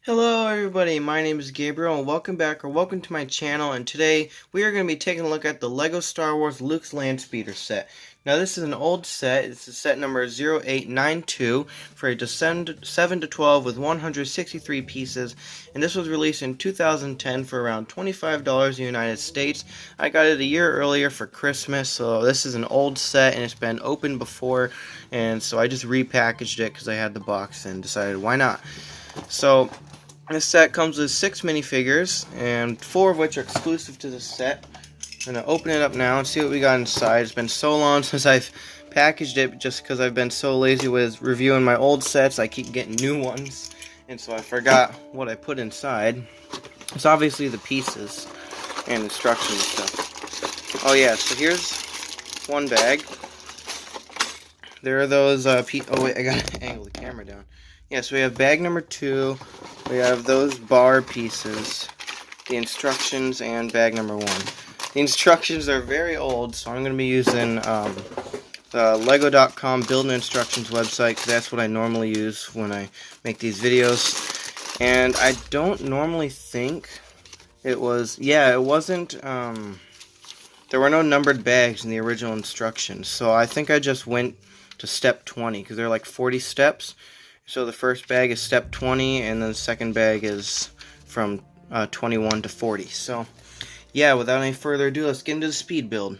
Hello everybody, my name is Gabriel and welcome back or welcome to my channel, and today we are going to be taking a look at the LEGO Star Wars Luke's Landspeeder set. Now this is an old set. It's the set number 0892 for ages 7 to 12 with 163 pieces, and this was released in 2010 for around $25 in the United States. I got it a year earlier for Christmas, so this is an old set and it's been opened before, and so I just repackaged it because I had the box and decided why not. So this set comes with 6 minifigures, and 4 of which are exclusive to this set. I'm going to open it up now and see what we got inside. It's been so long since I've packaged it, just because I've been so lazy with reviewing my old sets. I keep getting new ones, and so I forgot what I put inside. It's obviously the pieces and instructions and stuff. Oh yeah, so here's one bag. There are those, oh wait, I gotta angle the camera down. Yeah, so we have bag number 2, we have those bar pieces, the instructions, and bag number 1. The instructions are very old, so I'm going to be using the Lego.com build and instructions website, because that's what I normally use when I make these videos. And I don't normally think it was, yeah, it wasn't, there were no numbered bags in the original instructions, so I think I just went to step 20, because there are like 40 steps. So the first bag is step 20, and then the second bag is from 21 to 40. So, yeah, without any further ado, let's get into the speed build.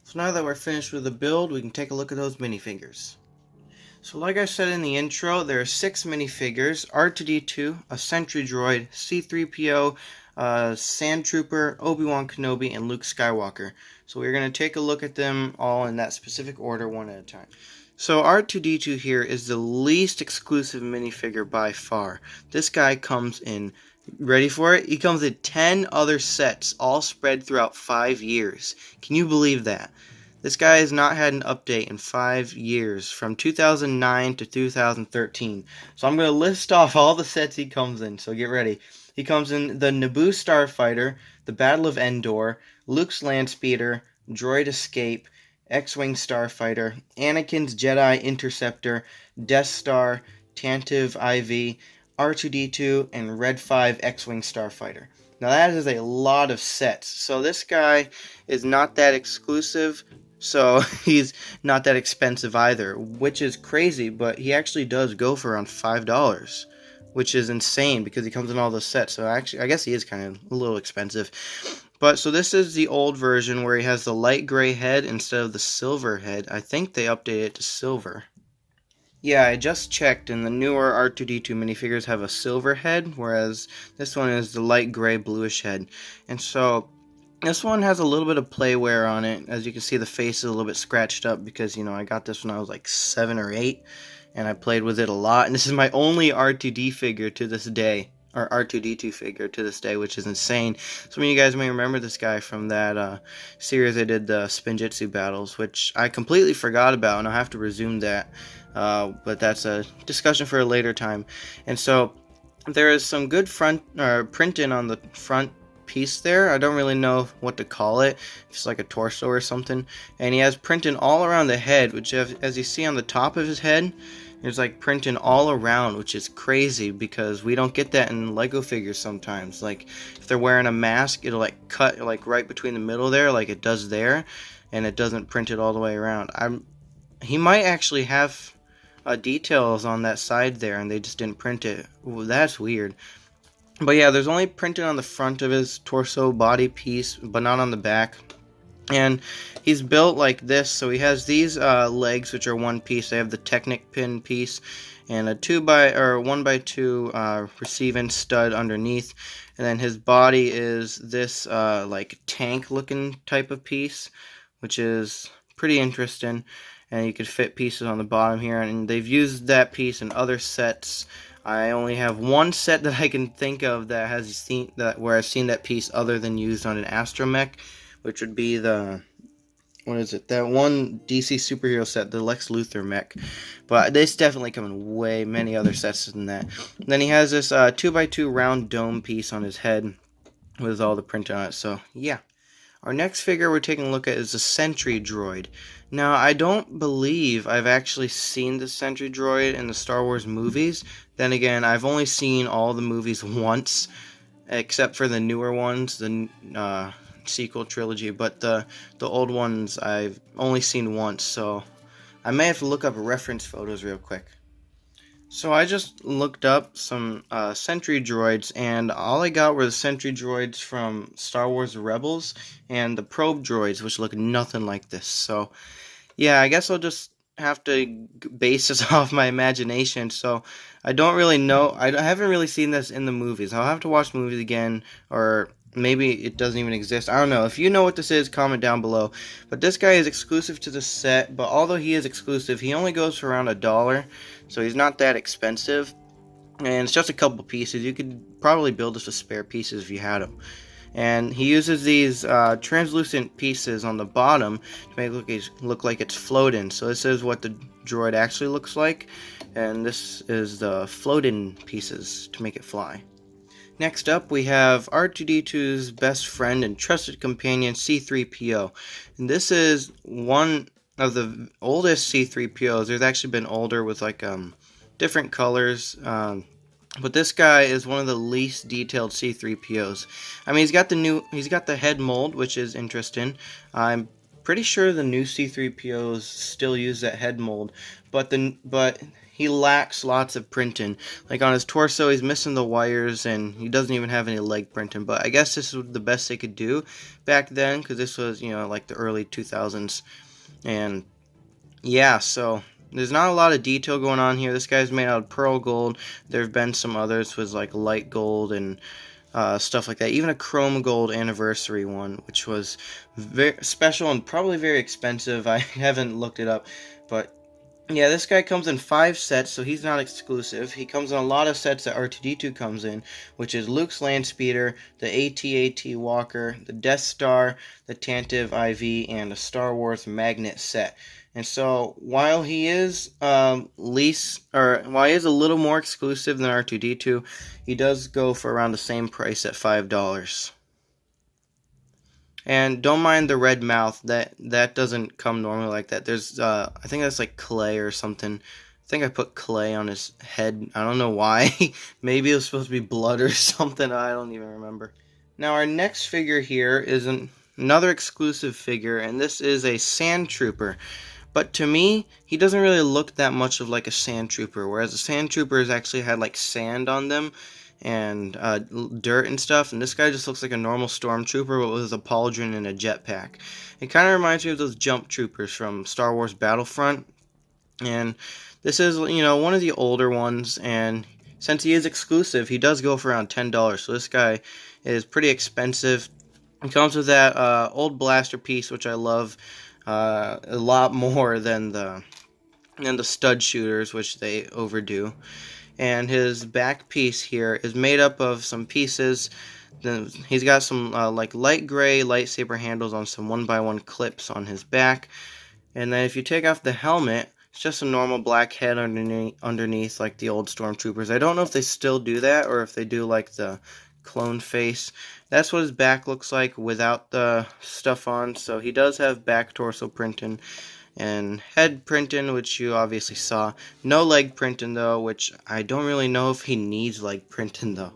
So now that we're finished with the build, we can take a look at those minifigures. So like I said in the intro, there are 6 minifigures: R2-D2, a Sentry Droid, C-3PO, Sand Trooper, Obi-Wan Kenobi, and Luke Skywalker. So we're going to take a look at them all in that specific order, one at a time. So R2-D2 here is the least exclusive minifigure by far. This guy comes in, ready for it? He comes in 10 other sets, all spread throughout 5 years. Can you believe that? This guy has not had an update in 5 years, from 2009 to 2013. So I'm going to list off all the sets he comes in, so get ready. He comes in the Naboo Starfighter, the Battle of Endor, Luke's Landspeeder, Droid Escape, X-Wing Starfighter, Anakin's Jedi Interceptor, Death Star, Tantive IV, R2-D2, and Red 5 X-Wing Starfighter. Now that is a lot of sets, so this guy is not that exclusive, so he's not that expensive either, which is crazy, but he actually does go for around $5, which is insane because he comes in all those sets, so actually I guess he is kind of a little expensive. But so this is the old version where he has the light gray head instead of the silver head. I think they updated it to silver. Yeah, I just checked, and the newer R2-D2 minifigures have a silver head, whereas this one is the light gray bluish head. And so this one has a little bit of play wear on it. As you can see, the face is a little bit scratched up because, you know, I got this when I was like 7 or 8, and I played with it a lot. And this is my only R2D figure to this day, or R2-D2 figure to this day, which is insane. Some of you guys may remember this guy from that series I did, the Spinjitzu battles, which I completely forgot about, and I'll have to resume that. But that's a discussion for a later time. And so there is some good front printing on the front piece there. I don't really know what to call it. It's like a torso or something. And he has printing all around the head, which as you see on the top of his head, there's like printing all around, which is crazy because we don't get that in Lego figures sometimes. Like if they're wearing a mask, it'll like cut like right between the middle there, like it does there, and it doesn't print it all the way around. He might actually have details on that side there, and they just didn't print it. Ooh, that's weird. But yeah, there's only printing on the front of his torso body piece, but not on the back. And he's built like this, so he has these legs, which are one piece. They have the Technic pin piece, and a 1x2 receiving stud underneath. And then his body is this like tank-looking type of piece, which is pretty interesting. And you could fit pieces on the bottom here, and they've used that piece in other sets. I only have one set that I can think of that has seen that where I've seen that piece other than used on an astromech, which would be the, what is it, that one DC superhero set, the Lex Luthor mech. But this definitely come in way many other sets than that. And then he has this 2x2 round dome piece on his head with all the print on it. So yeah. Our next figure we're taking a look at is the Sentry Droid. Now, I don't believe I've actually seen the Sentry Droid in the Star Wars movies. Then again, I've only seen all the movies once, except for the newer ones, the sequel trilogy. But the old ones I've only seen once, so I may have to look up reference photos real quick. So I just looked up some Sentry droids, and all I got were the Sentry droids from Star Wars Rebels and the Probe droids, which look nothing like this. So yeah, I guess I'll just have to base this off my imagination. So I don't really know. I haven't really seen this in the movies. I'll have to watch the movies again, or maybe it doesn't even exist. I don't know. If you know what this is, comment down below. But this guy is exclusive to the set, but although he is exclusive, he only goes for around $1, so he's not that expensive. And it's just a couple pieces. You could probably build this with spare pieces if you had them. And he uses these translucent pieces on the bottom to make it look like it's floating. So this is what the droid actually looks like, and this is the floating pieces to make it fly. Next up, we have R2-D2's best friend and trusted companion, C-3PO. And this is one of the oldest C-3POs. There's actually been older with like different colors. But this guy is one of the least detailed C-3POs. I mean, he's got the head mold, which is interesting. I'm pretty sure the new C-3POs still use that head mold, but he lacks lots of printing. Like on his torso, he's missing the wires, and he doesn't even have any leg printing. But I guess this was the best they could do back then, because this was, like the early 2000s. And yeah, so there's not a lot of detail going on here. This guy's made out of pearl gold. There have been some others with like light gold and stuff like that. Even a chrome gold anniversary one, which was very special and probably very expensive. I haven't looked it up, but yeah, this guy comes in 5 sets, so he's not exclusive. He comes in a lot of sets that R2-D2 comes in, which is Luke's Landspeeder, the AT-AT Walker, the Death Star, the Tantive IV, and a Star Wars Magnet set. And so, while he is while he is a little more exclusive than R2-D2, he does go for around the same price at $5. And don't mind the red mouth. That doesn't come normally like that. There's I think that's like clay or something. I think I put clay on his head. I don't know why. Maybe it was supposed to be blood or something. I don't even remember. Now our next figure here is another exclusive figure, and this is a Sand Trooper. But to me, he doesn't really look that much of like a Sand Trooper, whereas the Sand Troopers actually had like sand on them and dirt and stuff, and this guy just looks like a normal stormtrooper but with a pauldron and a jetpack. It kind of reminds me of those jump troopers from Star Wars Battlefront, and this is one of the older ones, and since he is exclusive, he does go for around $10, so this guy is pretty expensive. It comes with that old blaster piece, which I love a lot more than the stud shooters, which they overdo. And his back piece here is made up of some pieces. Then he's got some like light gray lightsaber handles on some 1x1 clips on his back. And then if you take off the helmet, it's just a normal black head underneath like the old Stormtroopers. I don't know if they still do that or if they do like the clone face. That's what his back looks like without the stuff on. So he does have back torso printing and head printing, which you obviously saw. No leg printing though, which I don't really know if he needs leg printing though.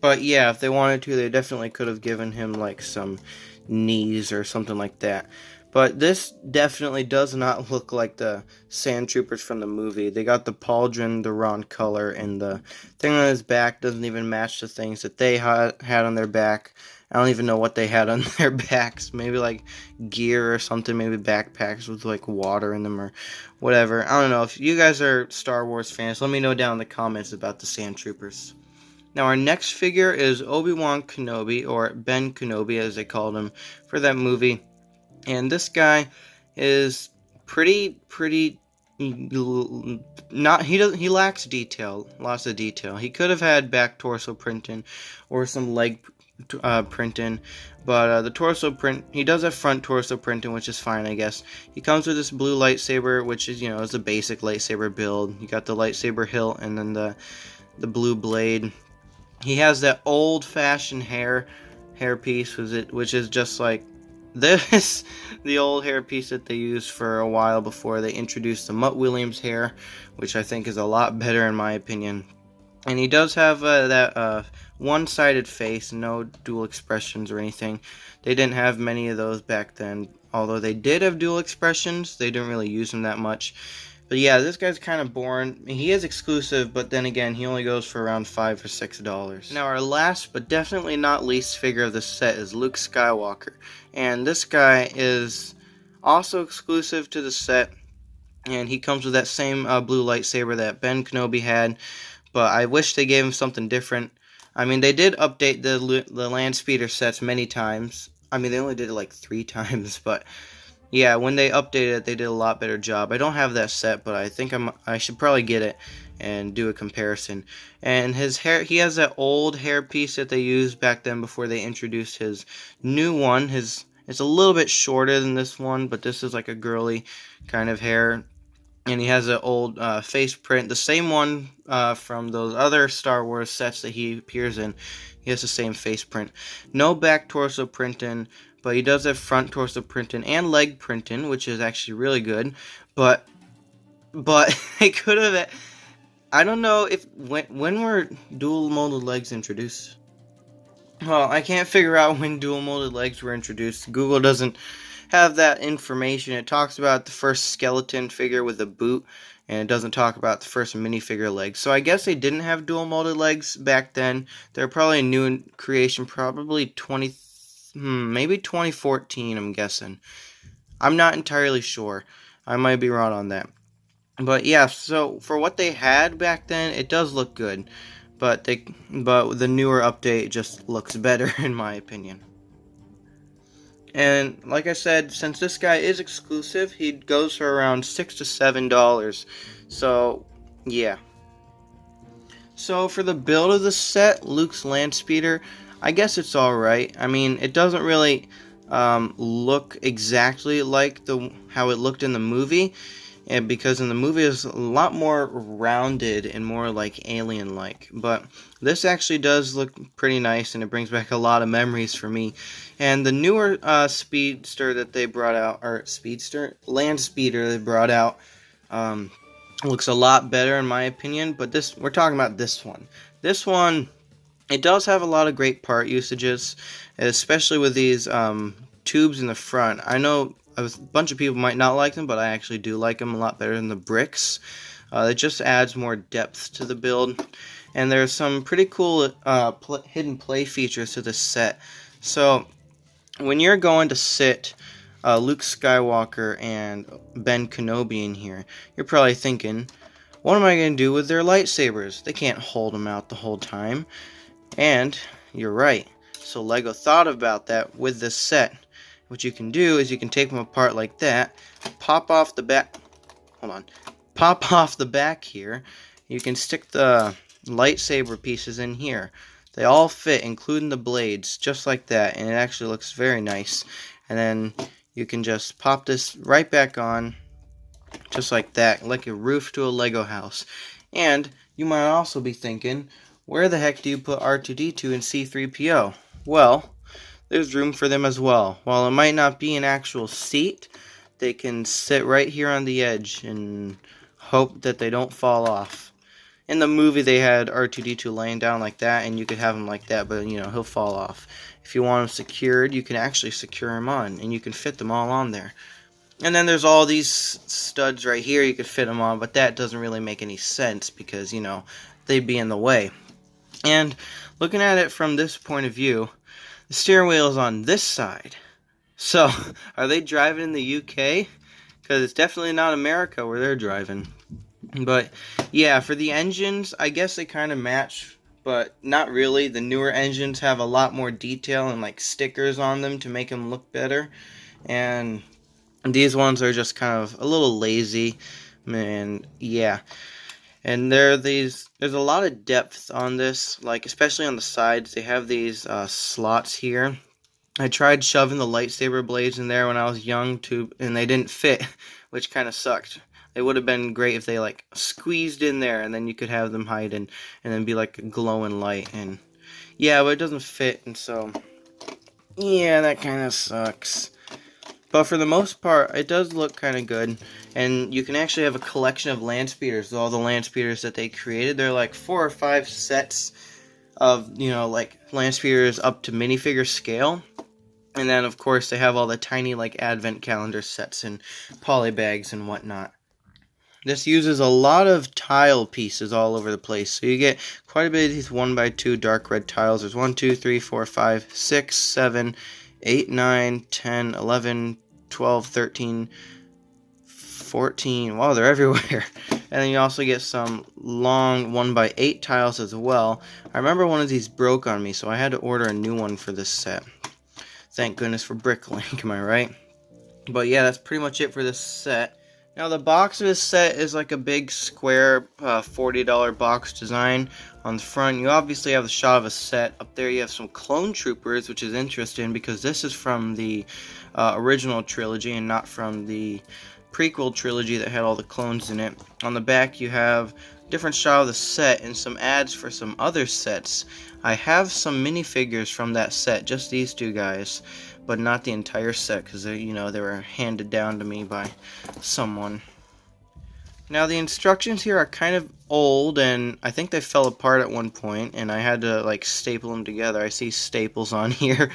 But yeah, if they wanted to, they definitely could have given him like some knees or something like that. But this definitely does not look like the Sand Troopers from the movie. They got the pauldron the wrong color, and the thing on his back doesn't even match the things that they had on their back. I don't even know what they had on their backs. Maybe like gear or something. Maybe backpacks with like water in them or whatever. I don't know. If you guys are Star Wars fans, let me know down in the comments about the Sand Troopers. Now our next figure is Obi-Wan Kenobi, or Ben Kenobi as they called him for that movie. And this guy is pretty not he lacks detail, lots of detail. He could have had back torso printing or some leg printing, but the torso print, he does have front torso printing, which is fine, I guess. He comes with this blue lightsaber, which is, is a basic lightsaber build. You got the lightsaber hilt and then the blue blade. He has that old-fashioned hairpiece, which is just like this, the old hairpiece that they used for a while before they introduced the Mutt Williams hair, which I think is a lot better in my opinion. And he does have that one-sided face, no dual expressions or anything. They didn't have many of those back then. Although they did have dual expressions, they didn't really use them that much. But yeah, this guy's kind of boring. He is exclusive, but then again, he only goes for around $5 or $6. Now our last, but definitely not least figure of the set is Luke Skywalker. And this guy is also exclusive to the set. And he comes with that same blue lightsaber that Ben Kenobi had. But I wish they gave him something different. I mean, they did update the Landspeeder sets many times. I mean, they only did it like 3 times, but yeah, when they updated it, they did a lot better job. I don't have that set, but I think I should probably get it and do a comparison. And his hair, he has that old hair piece that they used back then before they introduced his new one. It's a little bit shorter than this one, but this is like a girly kind of hair. And he has an old face print, the same one from those other Star Wars sets that he appears in. He has the same face print. No back torso printing, but he does have front torso printing and leg printing, which is actually really good. But they could have. I don't know if when were dual molded legs introduced. Well, I can't figure out when dual molded legs were introduced. Google doesn't have that information. It talks about the first skeleton figure with a boot, and it doesn't talk about the first minifigure legs. So I guess they didn't have dual molded legs back then. They're probably a new creation, probably maybe 2014, I'm guessing. I'm not entirely sure. I might be wrong on that. But yeah, so for what they had back then, it does look good. But the newer update just looks better in my opinion. And like I said, since this guy is exclusive, he goes for around $6 to $7. So yeah. So for the build of the set, Luke's Landspeeder, I guess it's alright. I mean, it doesn't really look exactly like how it looked in the movie, and because in the movie it's a lot more rounded and more like alien-like. But this actually does look pretty nice, and it brings back a lot of memories for me. And the newer Speedster that they brought out, or Landspeeder they brought out, looks a lot better in my opinion. But we're talking about this one. This one, it does have a lot of great part usages, especially with these tubes in the front. I know a bunch of people might not like them, but I actually do like them a lot better than the bricks. It just adds more depth to the build. And there's some pretty cool hidden play features to this set. So when you're going to sit Luke Skywalker and Ben Kenobi in here, you're probably thinking, what am I going to do with their lightsabers? They can't hold them out the whole time. And you're right. So LEGO thought about that with this set. What you can do is you can take them apart like that, pop off the back here. You can stick the lightsaber pieces in here. They all fit, including the blades, just like that, and it actually looks very nice. And then you can just pop this right back on, just like that, like a roof to a Lego house. And you might also be thinking, where the heck do you put R2-D2 and C-3PO? Well, there's room for them as well. While it might not be an actual seat, they can sit right here on the edge and hope that they don't fall off. in the movie they had R2-D2 laying down like that, and you could have him like that, but you know, he'll fall off. If you want him secured, you can actually secure him on, and you can fit them all on there. And then there's all these studs right here you could fit them on, but that doesn't really make any sense because, you know, they'd be in the way. And looking at it from this point of view, the steering wheel is on this side. So, are they driving in the UK? Because it's definitely not America where they're driving. But, yeah, for the engines, I guess they kind of match, but not really. The newer engines have a lot more detail and, like, stickers on them to make them look better. And these ones are just kind of a little lazy. And, yeah. And there's a lot of depth on this, like, especially on the sides. They have these slots here. I tried shoving the lightsaber blades in there when I was young, and they didn't fit, which kind of sucked. It would have been great if they, like, squeezed in there, and then you could have them hide and then be, like, a glowing light. And, yeah, but it doesn't fit, and so, yeah, that kind of sucks. But for the most part, it does look kind of good. And you can actually have a collection of Landspeeders, all the Landspeeders that they created. They're like 4 or 5 sets of, you know, like, Landspeeders up to minifigure scale. And then, of course, they have all the tiny, like, advent calendar sets and polybags and whatnot. This uses a lot of tile pieces all over the place. So you get quite a bit of these 1x2 dark red tiles. There's 1, 2, 3, 4, 5, 6, 7, 8, 9, 10, 11, 12, 13, 14. Wow, they're everywhere. And then you also get some long 1x8 tiles as well. I remember one of these broke on me, so I had to order a new one for this set. Thank goodness for Bricklink, am I right? But yeah, that's pretty much it for this set. Now the box of this set is like a big square $40 box design on the front. You obviously have the shot of a set. Up there you have some clone troopers, which is interesting because this is from the original trilogy and not from the prequel trilogy that had all the clones in it. On the back you have a different shot of the set and some ads for some other sets. I have some minifigures from that set, just these two guys, but not the entire set because you know, they were handed down to me by someone. Now the instructions here are kind of old, and I think they fell apart at one point, and I had to like staple them together. I see staples on here,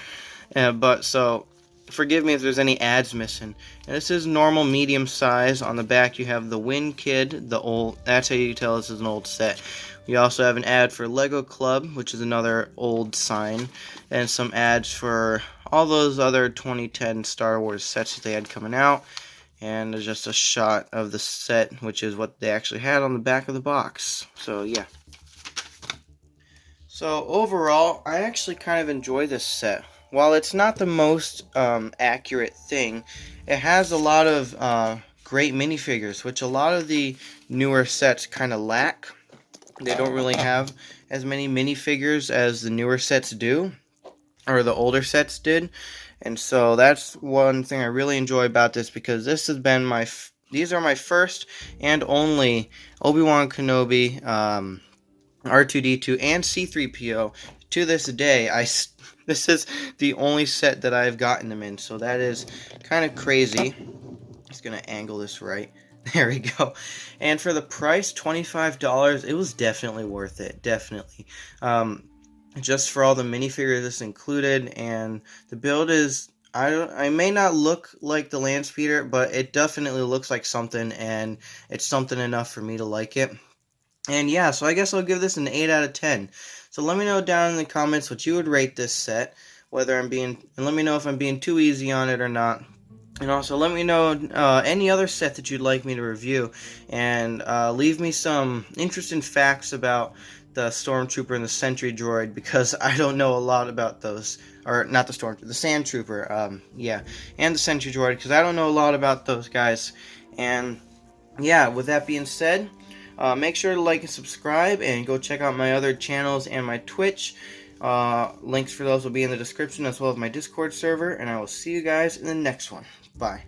but so forgive me if there's any ads missing. And this is normal medium size. On the back you have the Win Kid, the old. That's how you tell this is an old set. We also have an ad for Lego Club, which is another old sign, and some ads for all those other 2010 Star Wars sets that they had coming out. And there's just a shot of the set, which is what they actually had on the back of the box. So, yeah. So, overall, I actually kind of enjoy this set. While it's not the most accurate thing, it has a lot of great minifigures, which a lot of the newer sets kind of lack. They don't really have as many minifigures as the newer sets do, or the older sets did. And so that's one thing I really enjoy about this, because this has been these are my first and only Obi-Wan Kenobi, R2-D2, and C-3PO. To this day, this is the only set that I've gotten them in, so that is kind of crazy. Just gonna angle this right. There we go. And for the price, $25, it was definitely worth it. Definitely. Just for all the minifigures that's included, and the build is, I may not look like the Landspeeder, but it definitely looks like something, and it's something enough for me to like it. And yeah, so I guess I'll give this an 8 out of 10. So let me know down in the comments what you would rate this set, and let me know if I'm being too easy on it or not. And also let me know any other set that you'd like me to review, and leave me some interesting facts about the Stormtrooper and the Sentry Droid, because I don't know a lot about those. Or not the Stormtrooper, the Sand Trooper, yeah, and the Sentry Droid, because I don't know a lot about those guys. And yeah, with that being said, make sure to like and subscribe, and go check out my other channels and my Twitch. Links for those will be in the description, as well as my Discord server, and I will see you guys in the next one. Bye.